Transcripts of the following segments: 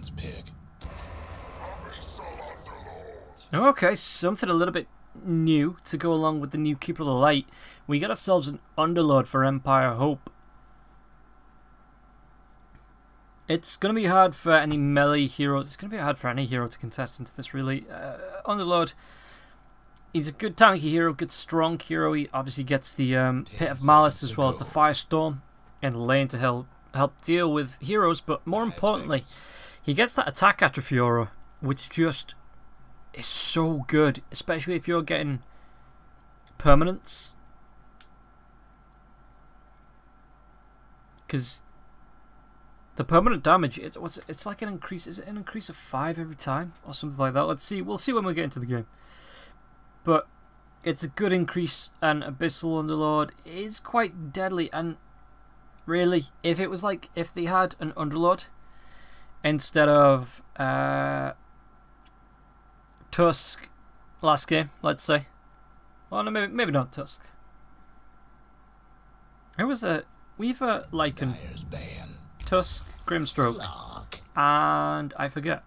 Radiant's pick. Okay, something a little bit new to go along with the new Keeper of the Light. We got ourselves an Underlord for Empire Hope. It's going to be hard for any melee heroes. It's going to be hard for any hero to contest into this, really. Underlord, he's a good tanky hero, good strong hero. He obviously gets the Pit of Malice as well as the Firestorm in the lane to help deal with heroes. But more importantly, he gets that attack atrophy aura, which just is so good, especially if you're getting permanents. Because the permanent damage, it's like an increase. Is it an increase of 5 every time or something like that? Let's see. We'll see when we get into the game. But it's a good increase, and Abyssal Underlord is quite deadly. And really, if they had an Underlord instead of Tusk last game, let's say. Well, no, maybe not Tusk. Who was that? Weaver, Lycan, Tusk, Grimstroke, and I forget.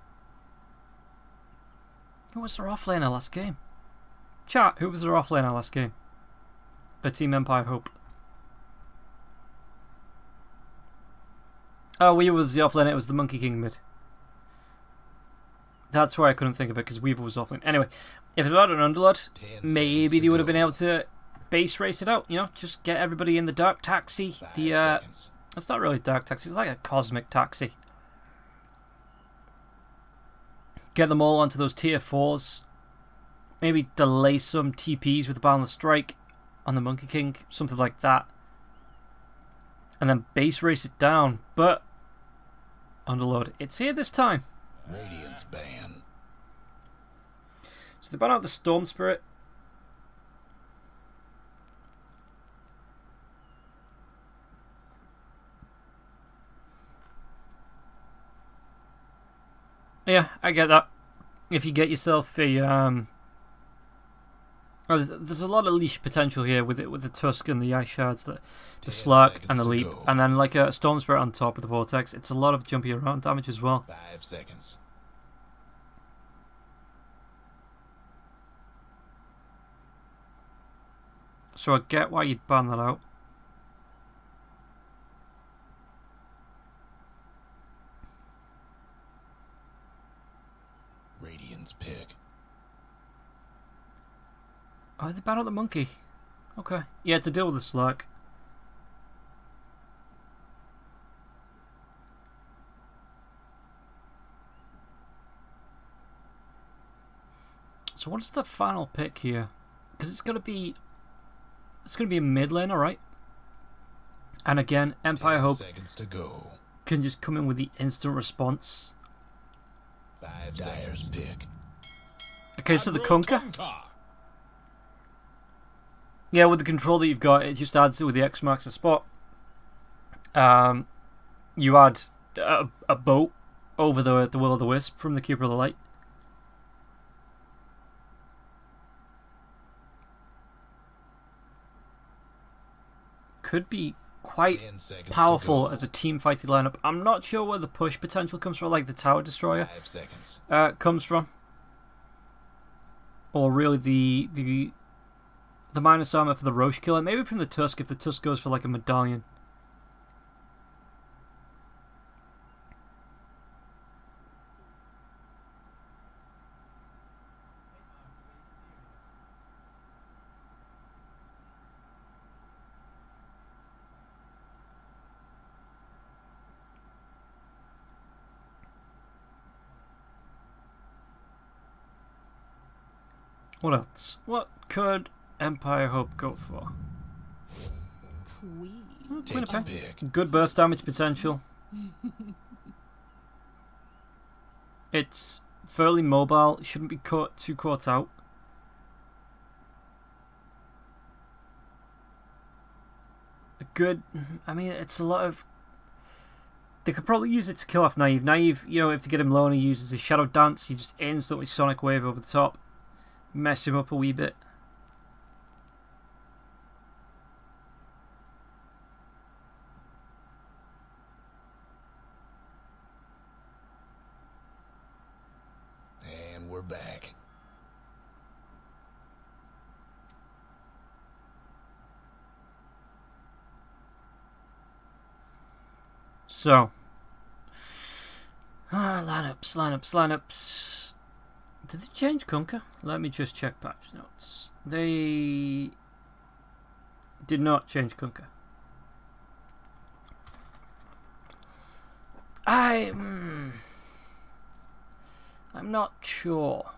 Who was their offlaner last game? Chat, who was their offlaner last game? For Team Empire Hope. Oh, Weaver was the offlaner, it was the Monkey King mid. That's why I couldn't think of it, because Weaver was offlane. Anyway, if it had an Underlord, maybe they would have been able to base race it out, you know, just get everybody in the Dark Taxi. It's not really Dark Taxi, it's like a Cosmic Taxi. Get them all onto those tier 4s. Maybe delay some TPs with the Boundless Strike on the Monkey King, something like that. And then base race it down. But Underlord, it's here this time. Radiant's ban. So they ban out the Storm Spirit. Yeah, I get that. If you get yourself a there's a lot of leash potential here with the Tusk and the Ice Shards, the Slark and the Leap, and then like a Storm Spirit on top of the Vortex. It's a lot of jumpy around damage as well. 5 seconds. So I get why you'd ban that out. Radiant's pick. Oh, they ban out the Monkey. Okay. Yeah, to deal with the Slark. So what's the final pick here? Because it's gonna be a mid laner, right? And again, Empire Hope can just come in with the instant response. 5 Dyer's pick. Okay, so the Kunkka. Yeah, with the control that you've got, it just adds it with the X marks the spot. You add a boat over the Will-o'-the-Wisp from the Keeper of the Light. Could be quite powerful as a team fighting lineup. I'm not sure where the push potential comes from, like the Tower Destroyer comes from, or really the minus armor for the Roche Killer. Maybe from the Tusk if the Tusk goes for like a medallion. What else? What could Empire Hope go for? Good burst damage potential. It's fairly mobile. It shouldn't be too caught out. Good. I mean, it's a lot of. They could probably use it to kill off Naive. Naive, you know, if they get him low and he uses his Shadow Dance, you just instantly Sonic Wave over the top. Mess him up a wee bit. back. So, lineups. Did they change Kunkka? Let me just check patch notes. They did not change Kunkka. I'm not sure.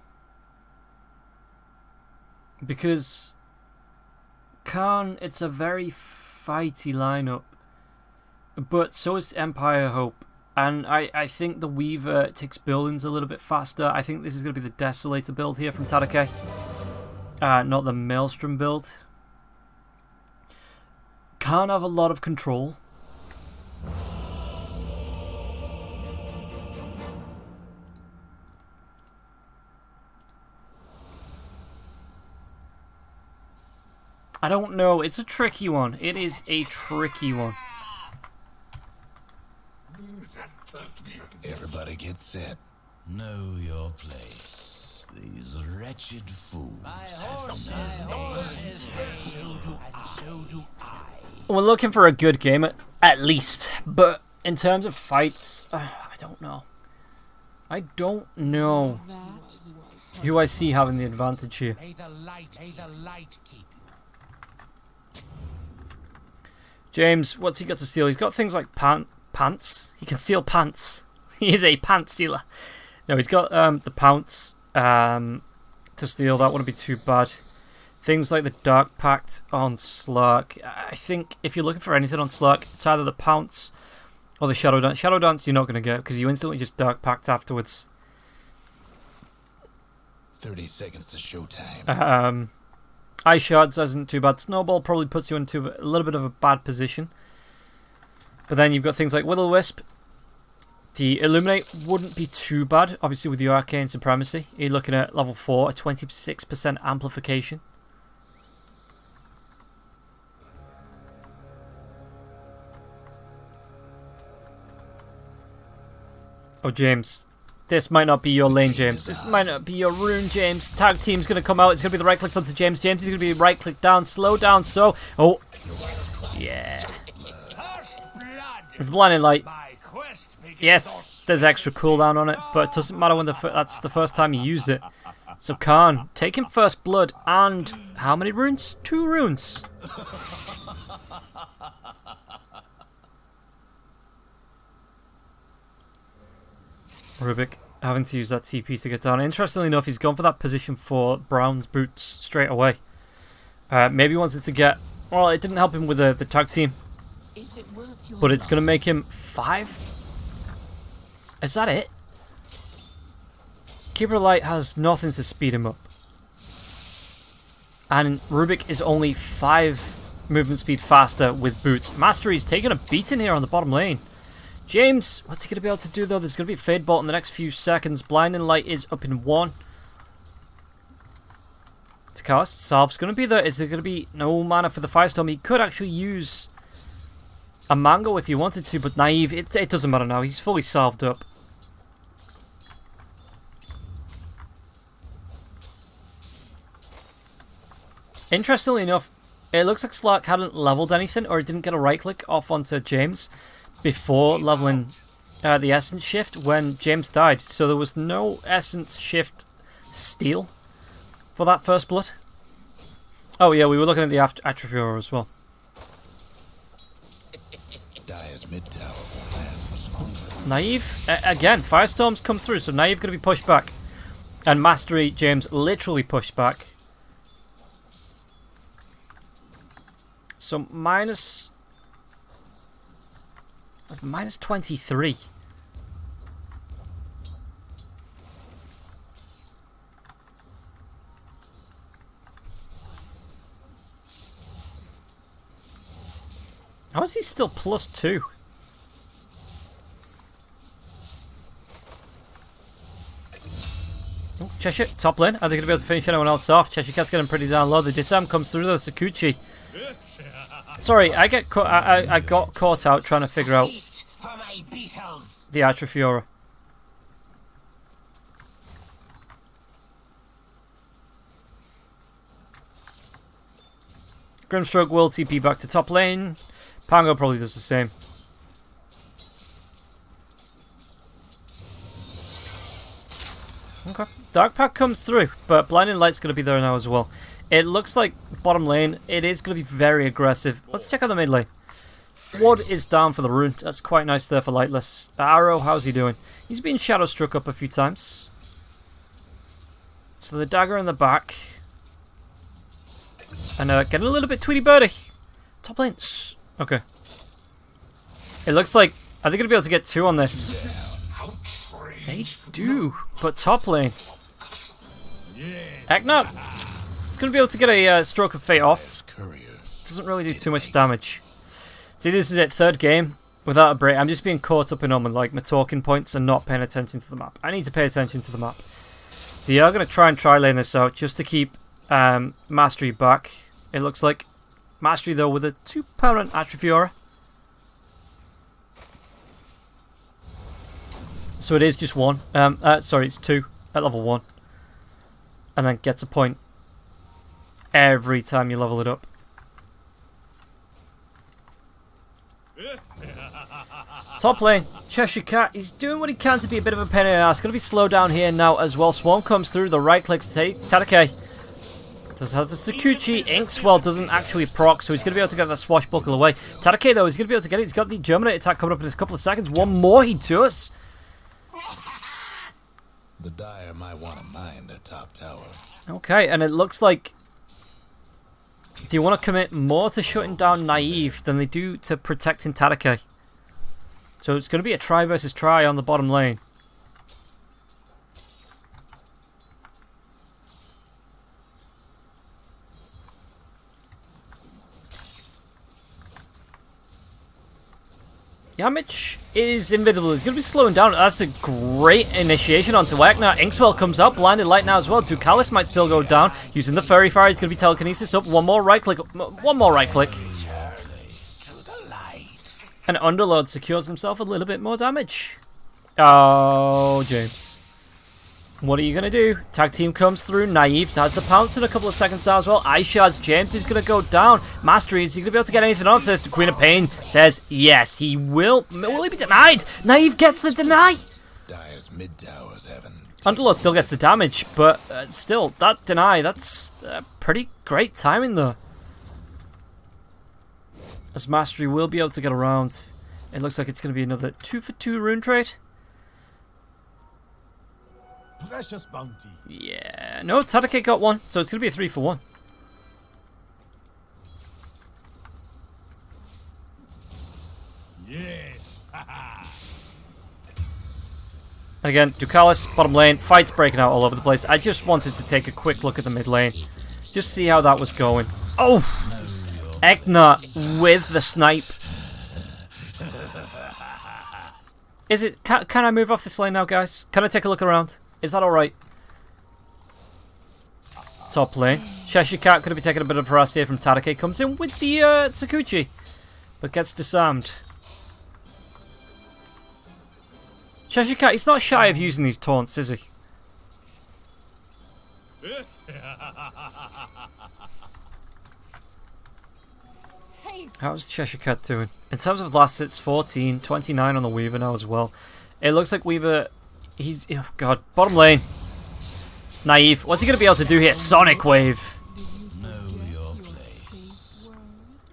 Because Khan, it's a very fighty lineup. But so is Empire Hope. And I think the Weaver takes buildings a little bit faster. I think this is going to be the Desolator build here from Tadake. Not the Maelstrom build. Can't have a lot of control. I don't know. It's a tricky one. It is a tricky one. Everybody get set. Know your place. These wretched fools have no name. We're looking for a good game at least, but in terms of fights, I don't know. I don't know who I see having the advantage here. James, what's he got to steal? He's got things like pants. He can steal pants. He is a pant stealer. No, he's got the pounce to steal. That wouldn't be too bad. Things like the Dark Pact on Slark. I think if you're looking for anything on Slark, it's either the pounce or the Shadow Dance. Shadow Dance you're not going to get because you instantly just Dark Pact afterwards. 30 seconds to showtime. Ice Shards isn't too bad. Snowball probably puts you into a little bit of a bad position. But then you've got things like Will-O-Wisp. The Illuminate wouldn't be too bad, obviously with the Arcane Supremacy. You're looking at level 4, a 26% amplification. Oh, James. This might not be your lane, James. This might not be your rune, James. Tag team's going to come out. It's going to be the right clicks onto James. James is going to be right click down, slow down, so... Oh. Yeah. With Blinding Light. Yes, there's extra cooldown on it, but it doesn't matter when that's the first time you use it. So Khan, taking first blood, and how many runes? 2 runes. Rubik having to use that TP to get down. Interestingly enough, he's gone for that position for Brown's boots straight away. Maybe he wanted to get... Well, it didn't help him with the tag team. But it's going to make him 5. Is that it? Keeper Light has nothing to speed him up. And Rubik is only 5 movement speed faster with boots. Mastery's taking a beating here on the bottom lane. James, what's he going to be able to do though? There's going to be a Fade Bolt in the next few seconds. Blinding Light is up in 1. To cast, Salve's going to be there. Is there going to be no mana for the Firestorm? He could actually use a Mango if he wanted to, but Naive, it doesn't matter now. He's fully salved up. Interestingly enough, it looks like Slark hadn't leveled anything, or it didn't get a right click off onto James before leveling the Essence Shift when James died. So there was no Essence Shift steal for that first blood. Oh yeah, we were looking at the Atrophiora as well. Dire's mid tower won't last much longer. Naive, again, Firestorm's come through, so Naive going to be pushed back. And Mastery, James, literally pushed back. So minus 23. How is he still +2? Oh, Cheshire, top lane. Are they going to be able to finish anyone else off? Cheshire Cat's getting pretty down low. The disarm comes through though, Sakuchi. Sorry, I got caught out trying to figure out the Atrophiora. Grimstroke will TP back to top lane. Pango probably does the same. Okay. Dark Pack comes through, but Blinding Light's going to be there now as well. It looks like bottom lane, it is going to be very aggressive. Let's check out the mid lane. Ward is down for the rune. That's quite nice there for Lightless. Arrow, how's he doing? He's been shadow struck up a few times. So the dagger in the back. And getting a little bit Tweety Birdie. Top lane. Okay. It looks like... Are they going to be able to get 2 on this? They do. But top lane. Eknat is going to be able to get a Stroke of Fate off. Doesn't really do too much damage. See, this is it. 3rd game without a break. I'm just being caught up in on like my talking points and not paying attention to the map. I need to pay attention to the map. They are going to try lane this out just to keep Mastery back. It looks like Mastery though with a 2 permanent Atrophiora. So it is just 1. Sorry, it's 2 at level 1. And then gets a point every time you level it up. Top lane, Cheshire Cat, he's doing what he can to be a bit of a pain in the ass. Going to be slowed down here now as well. Swarm comes through, the right clicks take Tadake. Does have the Sakuchi. Inkswell doesn't actually proc, so he's going to be able to get that swashbuckle away. Tadake though, he's going to be able to get it. He's got the Germinate attack coming up in a couple of seconds. One more he does. The Dire might want to mine their top tower. Okay, and it looks like they want to commit more to shutting down Naive than they do to protecting Tadake. So it's going to be a try versus try on the bottom lane. Yamich is invisible. He's going to be slowing down. That's a great initiation onto Eknat. Inkswell comes out. Blinded Light now as well. Ducalis might still go down. Using the Fairy Fire, he's going to be telekinesis up. One more right click. One more right click. And Underlord secures himself a little bit more damage. Oh, James. What are you going to do? Tag team comes through. Naive has the pounce in a couple of seconds now as well. Aisha's James is going to go down. Mastery, is he going to be able to get anything off this? Queen of Pain says yes, he will. Will he be denied? Naive gets the deny. Dire's mid towers haven't. Underlord still gets the damage, but still, that deny, that's pretty great timing though. As Mastery will be able to get around. It looks like it's going to be another 2-for-2 rune trade. Precious bounty. Yeah, no, Tadake got 1, so it's going to be a 3-for-1. Yes. Again, Ducalis, bottom lane, fights breaking out all over the place. I just wanted to take a quick look at the mid lane. Just see how that was going. Oh! Eknat with the snipe. Is it... Can I move off this lane now, guys? Can I take a look around? Is that alright? Top lane. Cheshire Cat could be taking a bit of harass here from Tadake. Comes in with the Sakuchi. But gets disarmed. Cheshire Cat, he's not shy of using these taunts, is he? How's Cheshire Cat doing? In terms of last hits, 14, 29 on the Weaver now as well. It looks like Weaver... He's... Oh god. Bottom lane. Naive. What's he going to be able to do here? Sonic Wave. Know your place.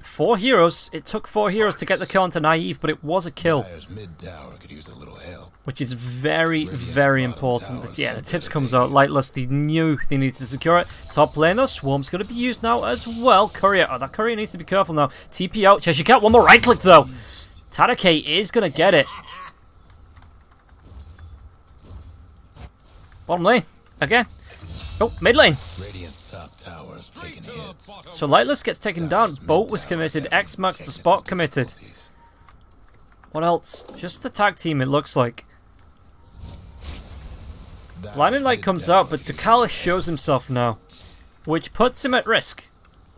4 heroes. It took 4 heroes to get the kill onto Naive, but it was a kill. Dire's mid tower could use a little help. Which is very, very important. Yeah, the tips comes out. Lightless, they knew they needed to secure it. Top lane, though. Swarm's going to be used now as well. Courier. Oh, that Courier needs to be careful now. TP out. Cheshire Cat. One more right click, though. Tadake is going to get it. Bottom lane. Again. Oh, mid lane. Radiant's top tower's taking hits. So Lightless gets taken down. Bolt was committed. X marks the spot committed. What else? Just the tag team, it looks like. Blinding Light comes out, but Ducalis shows himself now. Which puts him at risk.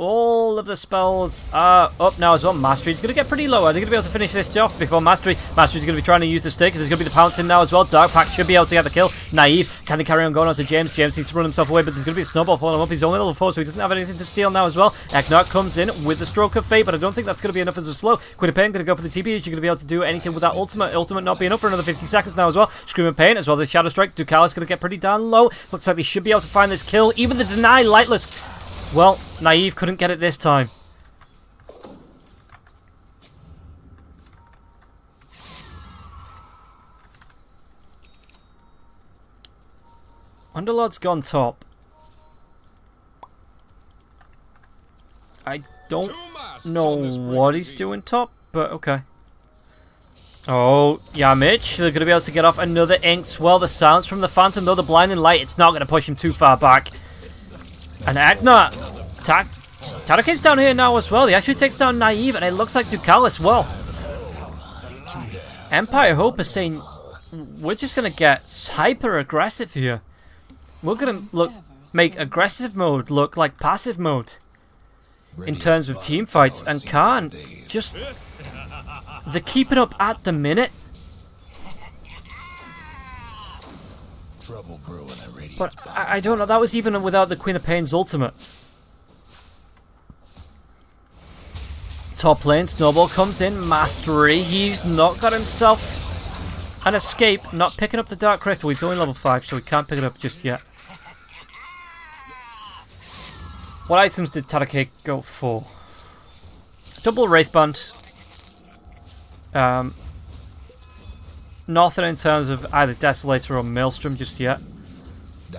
All of the spells are up now as well. Mastery's going to get pretty low. Are they going to be able to finish this off before Mastery? Mastery's going to be trying to use the stick. There's going to be the pouncing now as well. Dark Pact should be able to get the kill. Naive. Can they carry on going on to James? James needs to run himself away, but there's going to be a snowball falling up. He's only level 4, so he doesn't have anything to steal now as well. Eknark comes in with the Stroke of Fate, but I don't think that's going to be enough as a slow. Queen of Pain going to go for the TP. Is she going to be able to do anything with that ultimate? Ultimate not being up for another 50 seconds now as well. Scream of Pain as well as the Shadow Strike. Ducal is going to get pretty down low. Looks like they should be able to find this kill. Even the Deny Lightless. Well, Naive couldn't get it this time. Underlord's gone top. I don't know what he's doing top, but okay. Oh, yeah, Mitch. They're going to be able to get off another ink swell. The silence from the Phantom, though, the blinding light, it's not going to push him too far back. And Agna, Tadake's down here now as well. He actually takes down Naive, and it looks like Ducal as well. Empire Hope is saying, we're just going to get hyper aggressive here. We're going to make aggressive mode look like passive mode in terms of team fights. And Khan, just, they're keeping up at the minute. Trouble brewing at Radiant's But bottom. I don't know, that was even without the Queen of Pain's ultimate. Top lane, Snowball comes in, Mastery. He's not got himself an escape, not picking up the Dark Rift. Well, he's only level 5, so he can't pick it up just yet. What items did Tadake go for? Double Wraithband. Nothing in terms of either Desolator or Maelstrom just yet.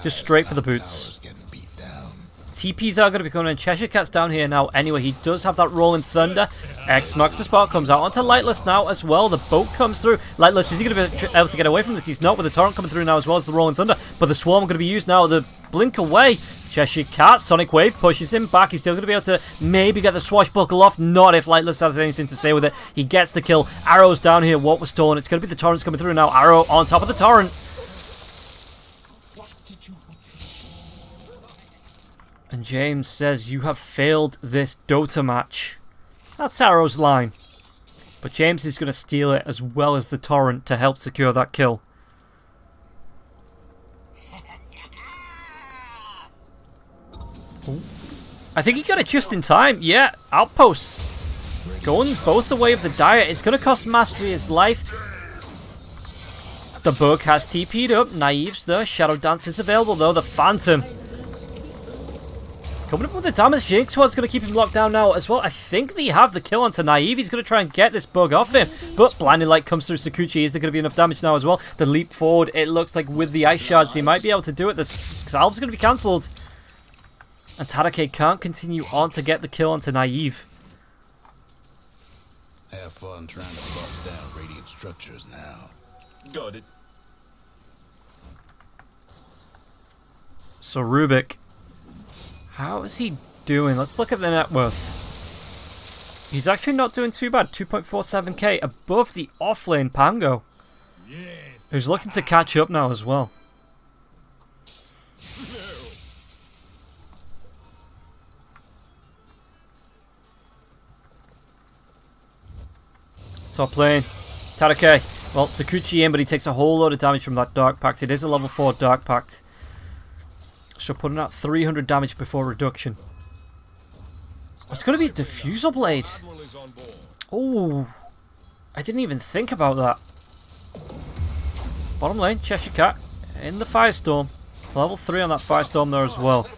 Just straight for the boots. TPs are going to be coming in. Cheshire Cat's down here now anyway. He does have that Rolling Thunder. X marks the spot. Comes out onto Lightless now as well. The boat comes through. Lightless, is he going to be able to get away from this? He's not, with the Torrent coming through now as well as the Rolling Thunder. But the Swarm are going to be used now. The blink away. Cheshire Cat, Sonic Wave pushes him back. He's still going to be able to maybe get the Swashbuckle off. Not if Lightless has anything to say with it. He gets the kill. Arrow's down here. What was stolen? It's going to be the Torrents coming through now. Arrow on top of the Torrent. And James says, you have failed this Dota match. That's Arrow's line. But James is going to steal it as well as the Torrent to help secure that kill. Ooh. I think he got it just in time. Yeah, outposts. Going both the way of the Dire. It's going to cost Mastery his life. The Bug has TP'd up. Naive's there. Shadow Dance is available though. The Phantom coming up with the damage. Jake Squad's going to keep him locked down now as well. I think they have the kill onto Naive. He's going to try and get this Bug off him. But Blinding Light comes through Sakuchi. Is there going to be enough damage now as well? The leap forward, it looks like with the Ice Shards, he might be able to do it. The Salve's going to be cancelled. And Tadake can't continue on to get the kill onto Naive. Have fun trying to bust down Radiant structures now. Got it. So Rubik, how is he doing? Let's look at the net worth. He's actually not doing too bad. 2.47k above the offlane Pango, who's looking to catch up now as well. Top lane, Tadake. Well, Sakuchi in, but he takes a whole load of damage from that Dark Pact. It is a level 4 Dark Pact. So putting out 300 damage before reduction. It's going to be Diffusal Blade. Oh, I didn't even think about that. Bottom lane, Cheshire Cat in the Firestorm. Level 3 on that Firestorm there as well.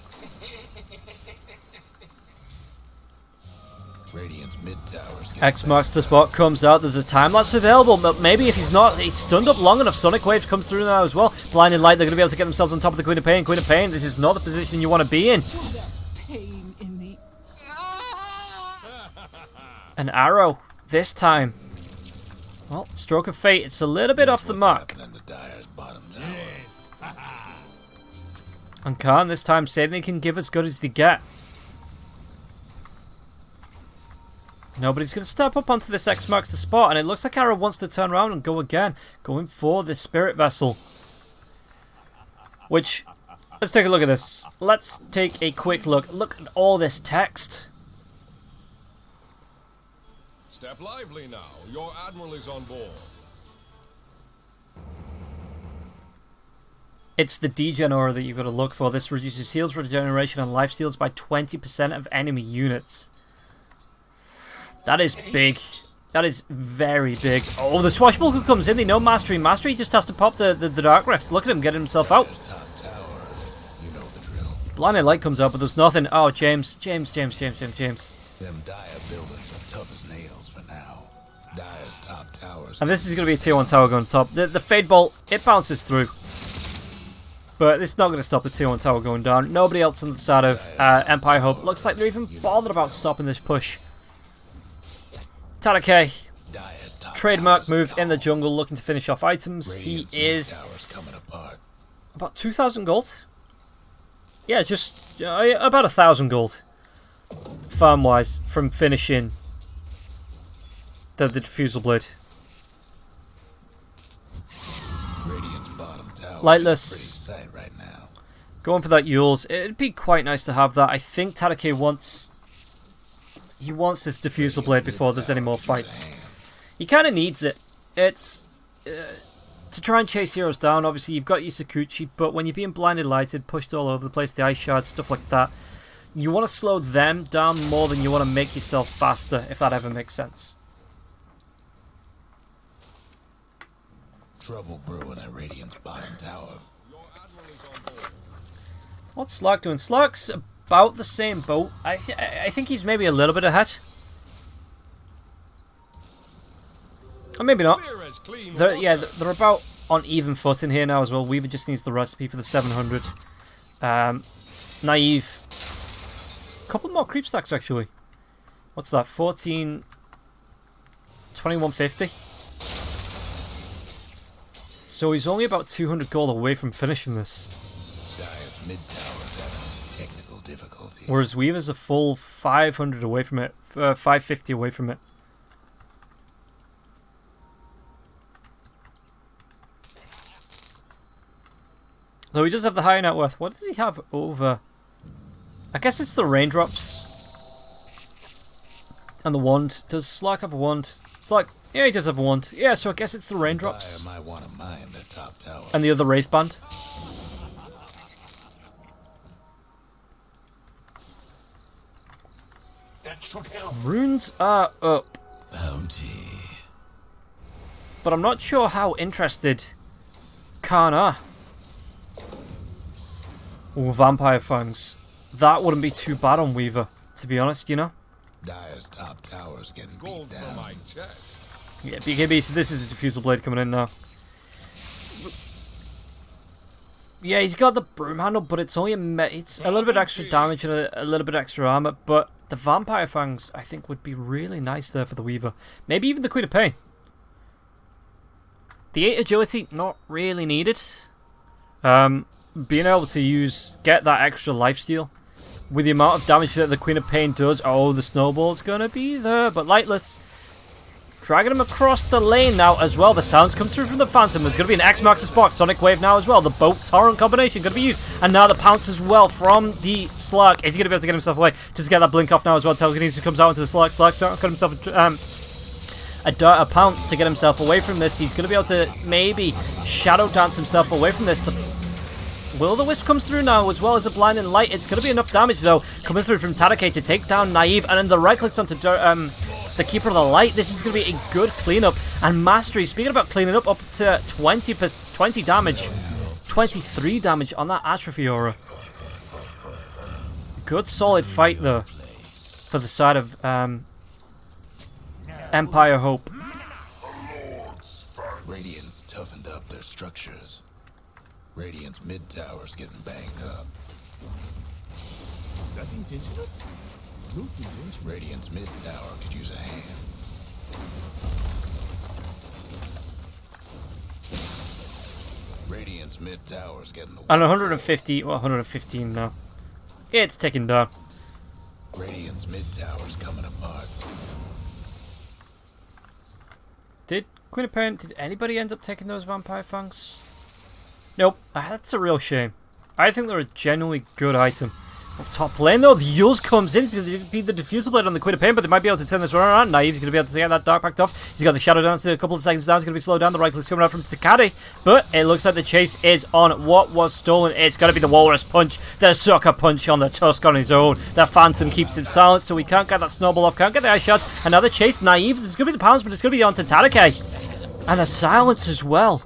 Radiant's mid towers. X marks the spot, comes out. There's a time lapse available, but maybe if he's not, he's stunned up long enough. Sonic Wave comes through now as well. Blinding Light, they're going to be able to get themselves on top of the Queen of Pain. Queen of Pain, this is not the position you want to be in. Pain in the... An arrow this time. Well, Stroke of Fate, it's a little bit off the mark. In the Dire's bottom tower. And Khan this time saying they can give as good as they get. Nobody's going to step up onto this X marks the spot, and it looks like Arrow wants to turn around and go again, going for the Spirit Vessel. Which, let's take a look at this. Let's take a quick look. Look at all this text. Step lively now. Your admiral is on board. It's the degen aura that you've got to look for. This reduces heals, regeneration, and life steals by 20% of enemy units. That is big. That is very big. Oh, the swashbuckler comes in. They know Mastery. Mastery just has to pop the Dark Rift. Look at him getting himself out. You know the drill. Blinding Light comes out, but there's nothing. Oh, James. Them dire buildings are tough as nails for now. Dire's top towers. And this is going to be a tier 1 tower going top. The Fade Bolt, it bounces through. But it's not going to stop the tier 1 tower going down. Nobody else on the side of Empire Hub. Looks like they're even bothered about stopping this push. Tanake, trademark move in the jungle, looking to finish off items. He is about 2,000 gold. Yeah, just about 1,000 gold, farm-wise, from finishing the diffusal blade. Lightless, right now. going for that Yules. It'd be quite nice to have that. I think Tanake wants... He wants this diffusal blade before there's any more fights. He kind of needs it. It's to try and chase heroes down. Obviously, you've got your Sakuchi, but when you're being blinded, lighted, pushed all over the place, the ice shards, stuff like that, you want to slow them down more than you want to make yourself faster, if that ever makes sense. Trouble brewing at Radiant's bottom tower. What's Slark doing? Slark's about the same boat. I think he's maybe a little bit ahead. Or maybe not. They're about on even footing here now as well. Weaver just needs the recipe for the 700. Naive. A couple more creep stacks actually. What's that? 14... 2150. So he's only about 200 gold away from finishing this. Dire's mid tower's having technical difficulties. Whereas Weaver's a full 500 away from it. 550 away from it. Though he does have the higher net worth. What does he have over? I guess it's the raindrops. And the wand. Does Slark have a wand? Slark, yeah, he does have a wand. Yeah, so I guess it's the raindrops. Dire might want to mine their top tower. And the other Wraith Band. Runes are up. Bounty. But I'm not sure how interested Khan are. Ooh, Vampire Fangs. That wouldn't be too bad on Weaver, to be honest, you know? Dire's top tower's getting Gold beat for down. my chest. Yeah, BKB, so this is the Diffusal Blade coming in now. Yeah, he's got the broom handle, but it's only it's a little bit extra damage and a little bit extra armor. But the Vampire Fangs, I think, would be really nice there for the Weaver. Maybe even the Queen of Pain. The 8 agility, not really needed. Being able to get that extra lifesteal with the amount of damage that the Queen of Pain does. Oh, the snowball's gonna be there, but Lightless. Dragging him across the lane now as well. The sounds come through from the Phantom. There's going to be an X marks the spot. Sonic Wave now as well. The Boat Torrent combination going to be used. And now the Pounce as well from the Slark. Is he going to be able to get himself away? Just get that blink off now as well. Telekinesis comes out into the Slark. Slark's got himself a Pounce to get himself away from this. He's going to be able to maybe Shadow Dance himself away from this. Will-o'-the-Wisp comes through now as well as a Blinding Light. It's going to be enough damage though coming through from Tadake to take down Naive, and then the right clicks onto the Keeper of the Light. This is going to be a good cleanup. And Mastery, speaking about cleaning up to 20 damage, 23 damage on that Atrophy Aura. Good solid fight though for the side of Empire Hope. Radiant's toughened up their structures. Radiant's mid tower's getting banged up. Is that intentional? Look intentional. Radiant's mid tower could use a hand. Radiant's mid tower's getting the And 150, well 115 now. It's ticking down. Radiant's mid tower's coming apart. Did Queen of Pain, did anybody end up taking those Vampire Fangs? Nope. That's a real shame. I think they're a genuinely good item. Top lane though, the Yulz comes in. He's going to be the Diffusal Blade on the Queen of Pain, but they might be able to turn this one around. Naive, he's going to be able to get that Dark Pact off. He's got the Shadow Dance a couple of seconds down. He's going to be slowed down. The right click's coming out from Takade, but it looks like the chase is on. What was stolen? It's going to be the Walrus Punch, the Sucker Punch on the Tusk on his own. The Phantom keeps him silent, so we can't get that snowball off, can't get the ice shots. Another chase, Naive. There's going to be the pounds, but it's going to be onto Tadake. And a silence as well.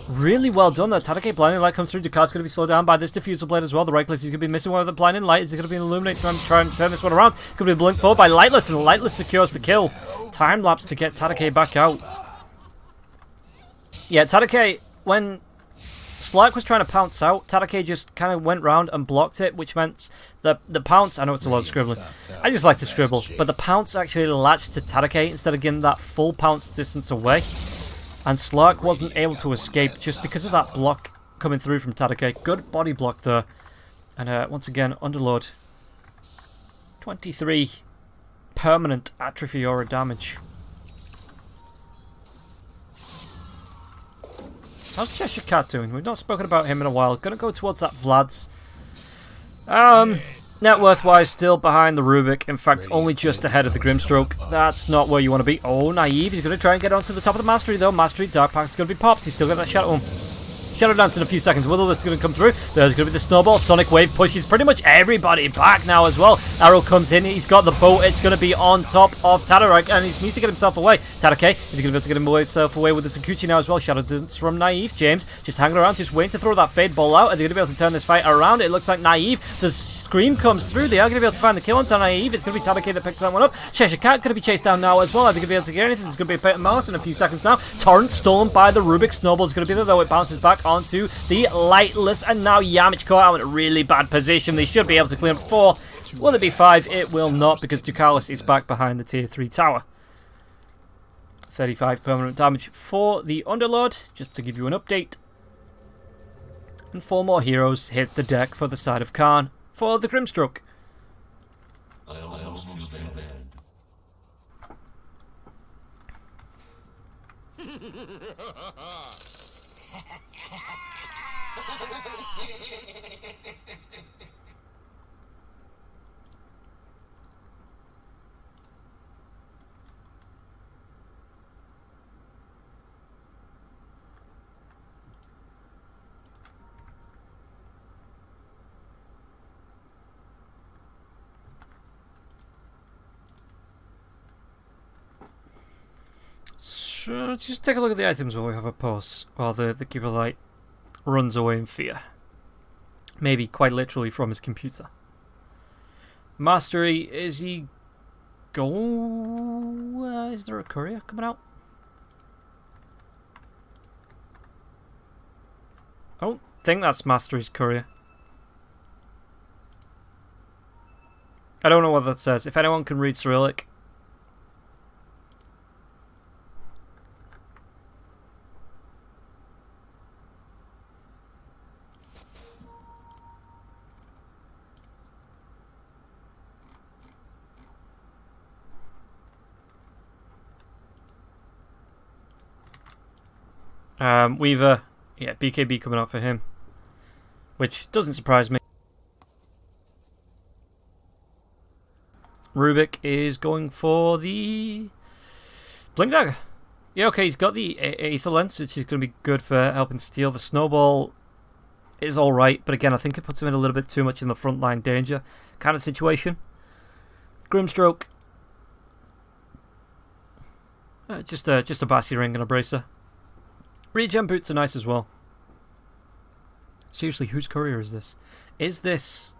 Really well done though. Tadake Blinding Light comes through. Ducat's going to be slowed down by this Diffusal Blade as well. The right click, he's going to be missing one of the Blinding Light. Is he going to be an Illuminate trying to turn this one around? It's going to be blinked forward by Lightless, and Lightless secures the kill. Time lapse to get Tadake back out. Yeah, Tadake, when Slark was trying to pounce out, Tadake just kind of went round and blocked it, which meant the pounce, I know it's a lot of scribbling, I just like to scribble, but the pounce actually latched to Tadake instead of getting that full pounce distance away. And Slark wasn't able to escape just because of that block coming through from Tadake. Good body block there. And once again, Underlord. 23 permanent atrophy aura damage. How's Cheshire Cat doing? We've not spoken about him in a while. Gonna go towards that Vlad's. Net worth-wise, still behind the Rubik. In fact, only just ahead of the Grimstroke. That's not where you want to be. Oh, Naive. He's going to try and get onto the top of the Mastery, though. Mastery, Dark Pact's going to be popped. He's still got that Shadow Dance in a few seconds. Witherless is going to come through. There's going to be the Snowball. Sonic Wave pushes pretty much everybody back now as well. Arrow comes in. He's got the boat. It's going to be on top of Tadarak, and he needs to get himself away. Tadake is going to be able to get himself away with the Sakuchi now as well. Shadow Dance from Naive. James just hanging around, just waiting to throw that Fade Ball out. Are they going to be able to turn this fight around? It looks like Naive. The Scream comes through. They are going to be able to find the kill on Naive. It's going to be Tadake that picks that one up. Cheshire Cat going to be chased down now as well. Are they going to be able to get anything? There's going to be a bit of malice in a few seconds now. Torrent stolen by the Rubik. Snowball is going to be there, though. It bounces back onto the Lightless, and now Yamich caught out in a really bad position. They should be able to clear 4. Will it be 5? It will not, because Ducalis is back behind the tier 3 tower. 35 permanent damage for the Underlord, just to give you an update. And 4 more heroes hit the deck for the side of Khan for the Grimstroke. So, just take a look at the items while we have a pause, while the Keeper Light runs away in fear. Maybe quite literally from his computer. Mastery, is he go? Is there a courier coming out? I don't think that's Mastery's courier. I don't know what that says. If anyone can read Cyrillic. Weaver, yeah, BKB coming up for him, which doesn't surprise me. Rubik is going for the Blink Dagger. Yeah, okay, he's got the Aether Lens, which is going to be good for helping steal. The Snowball is alright, but again, I think it puts him in a little bit too much in the frontline danger kind of situation. Grimstroke. Just a Bassi Ring and a Bracer. Regen boots are nice as well. Seriously, whose courier is this? Is this...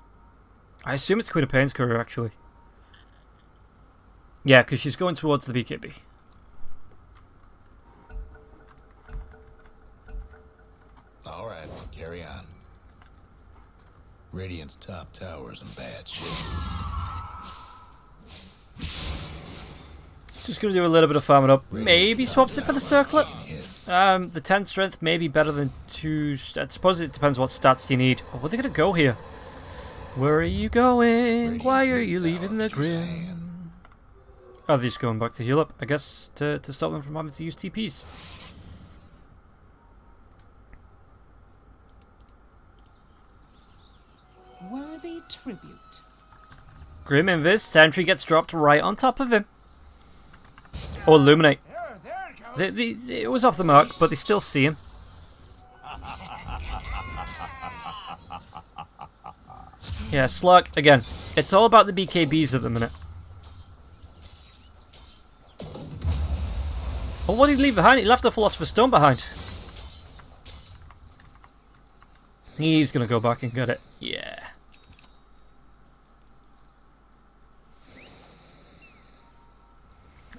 I assume it's Queen of Pain's courier, actually. Yeah, because she's going towards the BKB. Alright, carry on. Radiant's top tower's in bad shape. Just going to do a little bit of farming up. Maybe swaps it for the Circlet. The 10 strength may be better than 2. I suppose it depends what stats you need. Oh, where are they going to go here? Where are you going? Why are you leaving the Grim? Oh, they're just going back to heal up, I guess, to stop them from having to use TPs. Worthy tribute. Grim Invis. Sentry gets dropped right on top of him. Or Illuminate. It was off the mark, but they still see him. Yeah, Slug, again, it's all about the BKBs at the minute. Oh, what did he leave behind? He left the Philosopher's Stone behind. He's going to go back and get it. Yeah.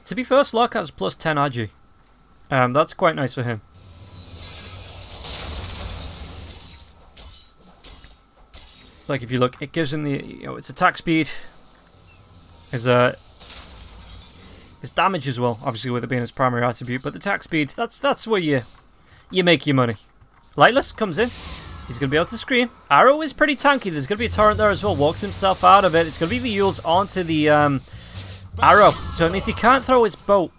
To be fair, Slug has plus 10 RG. That's quite nice for him. Like if you look, it gives him the, its attack speed, his damage as well, obviously with it being his primary attribute, but the attack speed, that's where you make your money. Lightless comes in, he's going to be able to scream. Arrow is pretty tanky, there's going to be a torrent there as well, walks himself out of it, it's going to be the Yules onto the Arrow, so it means he can't throw his boat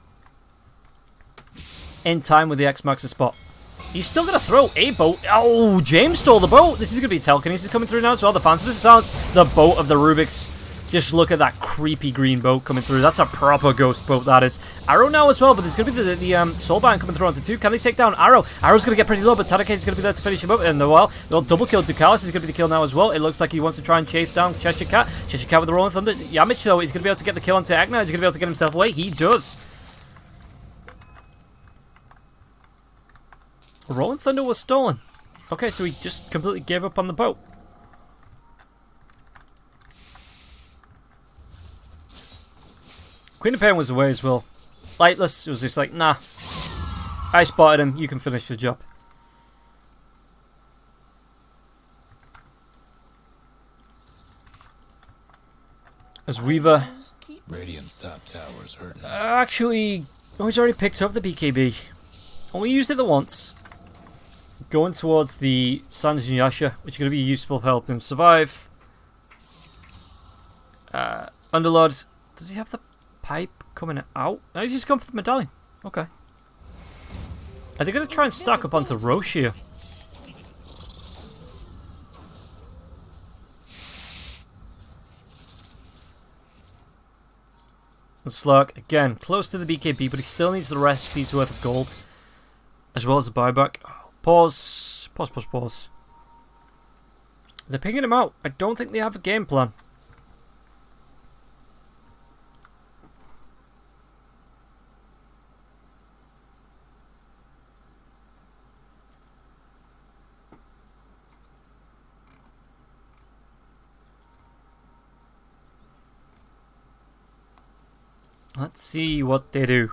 in time with the X-Maxer spot. He's still going to throw a boat. Oh, James stole the boat. This is going to be telekinesis coming through now as well. The Phantom Sounds, the boat of the Rubik's. Just look at that creepy green boat coming through. That's a proper ghost boat, that is. Arrow now as well, but there's going to be the Soulbind coming through onto 2. Can they take down Arrow? Arrow's going to get pretty low, but Tadakate is going to be there to finish him up. And while they'll double kill Ducalis is going to be the kill now as well. It looks like he wants to try and chase down Cheshire Cat. Cheshire Cat with the Rolling Thunder. Yamich, though, he's going to be able to get the kill onto Agna. He's going to be able to get himself away. He does. Rolling Thunder was stolen. Okay, so he just completely gave up on the boat. Queen of Pain was away as well. Lightless, it was just like, nah. I spotted him, you can finish the job. As Weaver... Radiant's top tower's hurting. Actually, he's already picked up the BKB. Only used it the once. Going towards the Sands and Yasha, which is going to be useful for helping him survive. Underlord, does he have the pipe coming out? No, he's just going for the medallion. Okay. Are they going to try and stack up onto Roche here? And Slurk, again, close to the BKB, but he still needs the recipe's worth of gold. As well as the buyback. Pause. Pause. They're picking him out. I don't think they have a game plan. Let's see what they do.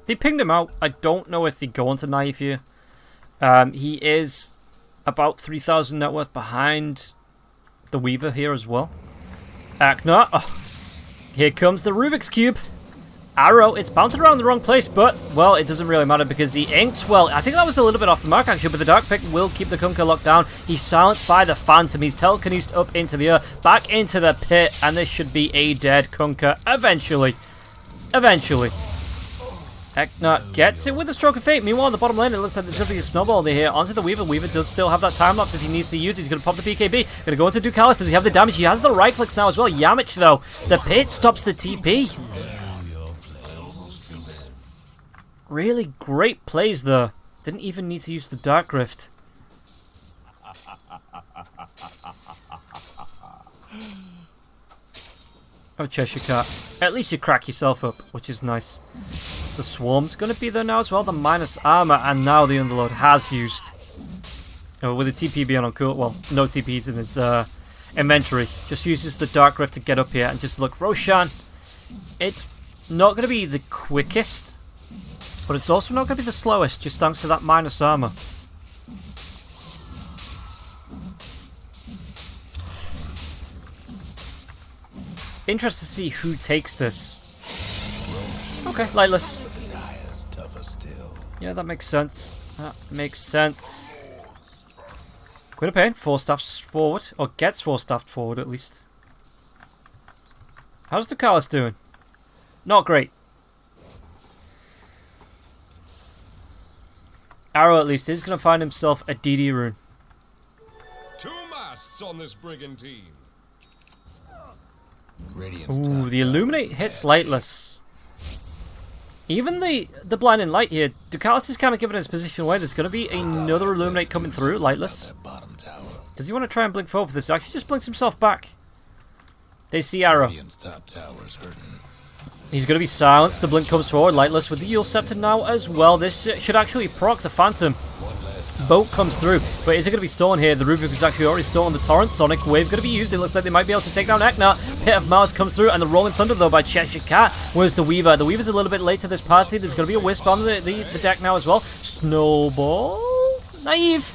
They pinged him out. I don't know if they go on to Knife here. He is about 3,000 net worth behind the Weaver here as well. Akna. Oh, here comes the Rubik's Cube. Arrow. It's bouncing around the wrong place, but, well, it doesn't really matter because the inks, well, I think that was a little bit off the mark actually, but the Dark Pick will keep the Kunkka locked down. He's silenced by the Phantom. He's telekinesed up into the air, back into the pit, and this should be a dead Kunkka eventually. Eknut gets it with a stroke of fate. Meanwhile, on the bottom lane, it looks like there's going to be a snowball here onto the Weaver. Weaver does still have that time lapse if he needs to use it. He's going to pop the BKB. Going to go into Ducalis. Does he have the damage? He has the right clicks now as well. Yamich, though. The pit stops the TP. Really great plays there. Didn't even need to use the Dark Rift. Oh, Cheshire Cat. At least you crack yourself up, which is nice. The Swarm's going to be there now as well. The minus armor, and now the Underlord has used. With the TP being on cool, well, no TPs in his inventory. Just uses the Dark Rift to get up here and just look. Roshan, it's not going to be the quickest, but it's also not going to be the slowest, just thanks to that minus armor. Interested to see who takes this. Okay, Lightless. Yeah, that makes sense. Queen of Pain, 4 staffs forward. Or gets 4 staffed forward, at least. How's Ducalis doing? Not great. Arrow, at least, is going to find himself a DD rune. 2 masts feasts on this brigantine. Radiant's Ooh, top the Illuminate hits Lightless. Even the Blinding Light here, Ducalis is kind of giving his position away. There's going to be another Illuminate coming through, Lightless. that bottom tower. Does he want to try and blink forward for this? Actually just blinks himself back. They see Arrow. Radiant's top tower's hurting. He's going to be silenced. The blink comes forward. Lightless with the Yule Scepter now as well. This should actually proc the Phantom. Boat comes through, but is it going to be stolen here? The Rubik is actually already stolen the Torrent. Sonic Wave going to be used. It looks like they might be able to take down Eknar. Pit of Mars comes through, and the Rolling Thunder, though, by Cheshire Cat. Where's the Weaver? The Weaver's a little bit late to this party. There's going to be a Wisp on the deck now as well. Snowball? Naive.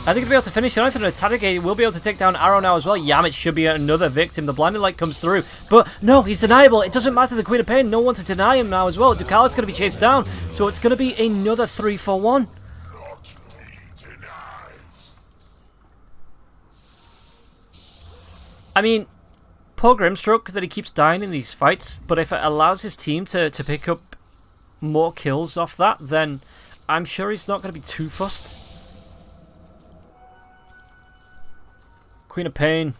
I think he'll be able to finish it. I think Tadake will be able to take down Arrow now as well. Yamit should be another victim. The Blinding Light comes through. But no, he's deniable. It doesn't matter. The Queen of Pain, no one to deny him now as well. Ducala's going to be chased down. So it's going to be another 3-for-1. I mean, poor Grimstroke that he keeps dying in these fights. But if it allows his team to pick up more kills off that, then I'm sure he's not going to be too fussed. Queen of Pain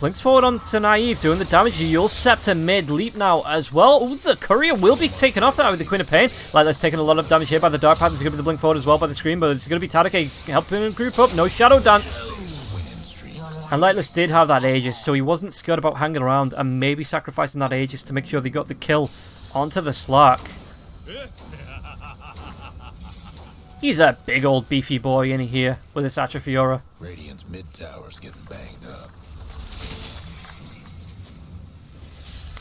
blinks forward onto Naive, doing the damage. Yule Scepter mid-leap now as well. Ooh, the Courier will be taken off now with the Queen of Pain. Lightless taking a lot of damage here by the Dark Path. There's going to be the blink forward as well by the Scream, but it's going to be Tadake helping him group up. No Shadow Dance. And Lightless did have that Aegis, so he wasn't scared about hanging around and maybe sacrificing that Aegis to make sure they got the kill onto the Slark. He's a big old beefy boy in here with his Atrophiora. Radiant's mid tower's getting banged up.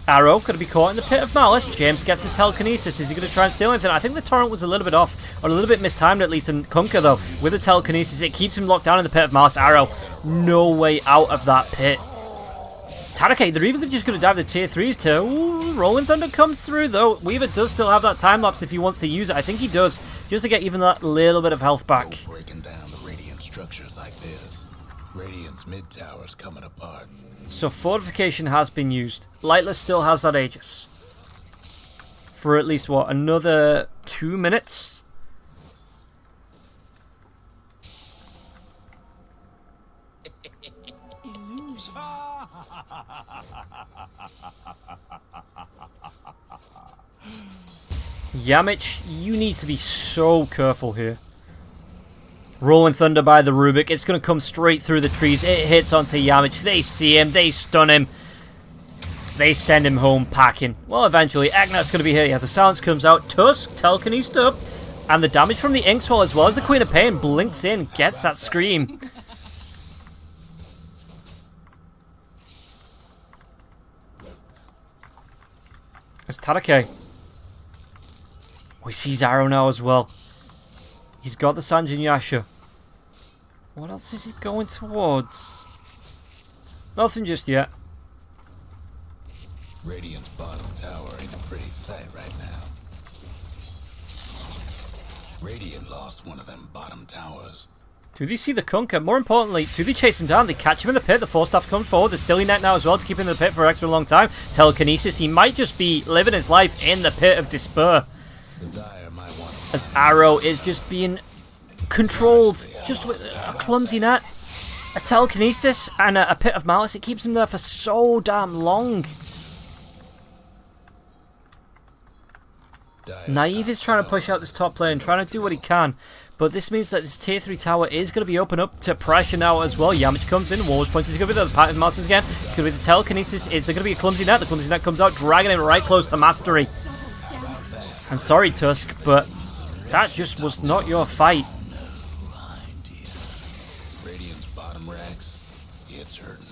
Arrow going to be caught in the Pit of Malice. James gets the telekinesis. Is he going to try and steal anything? I think the torrent was a little bit off, or a little bit mistimed at least. And Kunkka, though, with the telekinesis, it keeps him locked down in the Pit of Malice. Arrow, no way out of that pit. Tadake, they're even just going to dive the tier 3s too. Ooh, Rolling Thunder comes through, though. Weaver does still have that time lapse if he wants to use it. I think he does, just to get even that little bit of health back. No breaking down the Radiant structures like this. Radiant's mid tower's coming apart. So fortification has been used. Lightless still has that Aegis. For at least, what, another 2 minutes? Yamich, you need to be so careful here. Rolling Thunder by the Rubik. It's going to come straight through the trees. It hits onto Yamich. They see him. They stun him. They send him home packing. Well, eventually, Eknar's going to be here. Yeah, the silence comes out. Tusk, telekinesed up. And the damage from the Inkswell as well as the Queen of Pain blinks in. Gets that scream. It's Tadake. Oh, he sees Arrow now as well. He's got the Sanjin Yasha. What else is he going towards? Nothing just yet. Radiant's bottom tower ain't a pretty sight right now. Radiant lost one of them bottom towers. Do they see the Kunkka? More importantly, do they chase him down? They catch him in the pit. The Force Staff comes forward. The Silly Net now as well to keep him in the pit for an extra long time. Telekinesis. He might just be living his life in the Pit of Despair. The Dire might want As Arrow is just being controlled just with a clumsy net. A telekinesis and a Pit of Malice. It keeps him there for so damn long. Naive is trying to push out this top lane, trying to do what he can. But this means that this tier 3 tower is going to be open up to pressure now as well. Yamich comes in. War's Point is going to be there. The Pit of Malice again. It's going to be the telekinesis. Is there going to be a clumsy net? The clumsy net comes out, dragging him right close to mastery. And sorry, Tusk, but that just was not your fight. Radiant's bottom racks. It's hurting.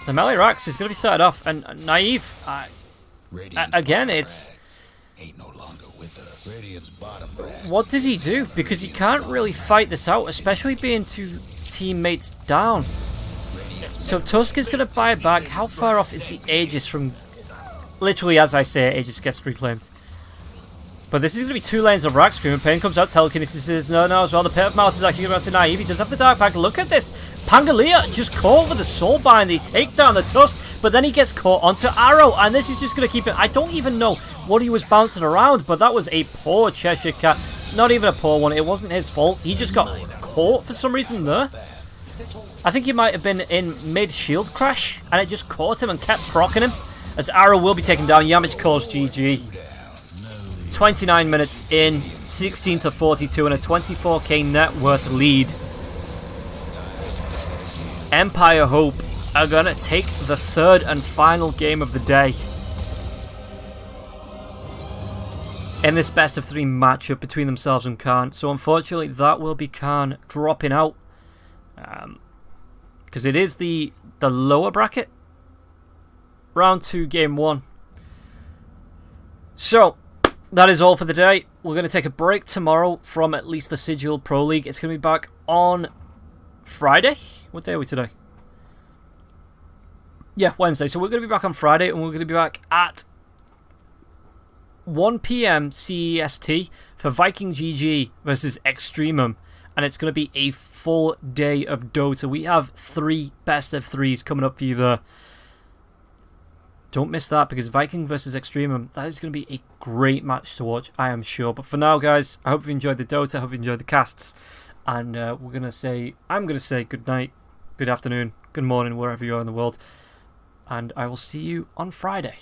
The melee racks is going to be started off, and Naive, Radiant's again, bottom it's... racks ain't no longer with us. Radiant's bottom racks. What does he do? Because he can't really fight this out, especially being 2 teammates down. So Tusk is going to buy back. How far off is the Aegis from... Literally, as I say, Aegis gets reclaimed. But this is going to be 2 lanes of rack. Scream and Pain comes out. Telekinesis is no as well. The Pit of Malice is actually going to Naive. He does have the Dark Pact. Look at this. Pangalia just caught with the Soul Bind. They take down the Tusk, but then he gets caught onto Arrow, and this is just going to keep it. I don't even know what he was bouncing around, but that was a poor Cheshire Cat. Not even a poor one. It wasn't his fault. He just got support for some reason there. I think he might have been in mid-shield crash, and it just caught him and kept proccing him. As Arrow will be taken down, Yamage calls GG. 29 minutes in, 16-42, and a 24k net worth lead. Empire Hope are going to take the third and final game of the day in this best of 3 matchup between themselves and Khan. So unfortunately that will be Khan dropping out, because it is the lower bracket. Round 2, game 1. So that is all for the day. We're going to take a break tomorrow from at least the SIGUL Pro League. It's going to be back on Friday. What day are we today? Yeah, Wednesday. So we're going to be back on Friday, and we're going to be back at 1 PM CEST for Viking GG versus Extremum. And it's going to be a full day of Dota. We have 3 best of 3s coming up for you there. Don't miss that, because Viking versus Extremum, that is going to be a great match to watch, I am sure. But for now, guys, I hope you enjoyed the Dota. I hope you enjoyed the casts. And I'm going to say good night, good afternoon, good morning, wherever you are in the world. And I will see you on Friday.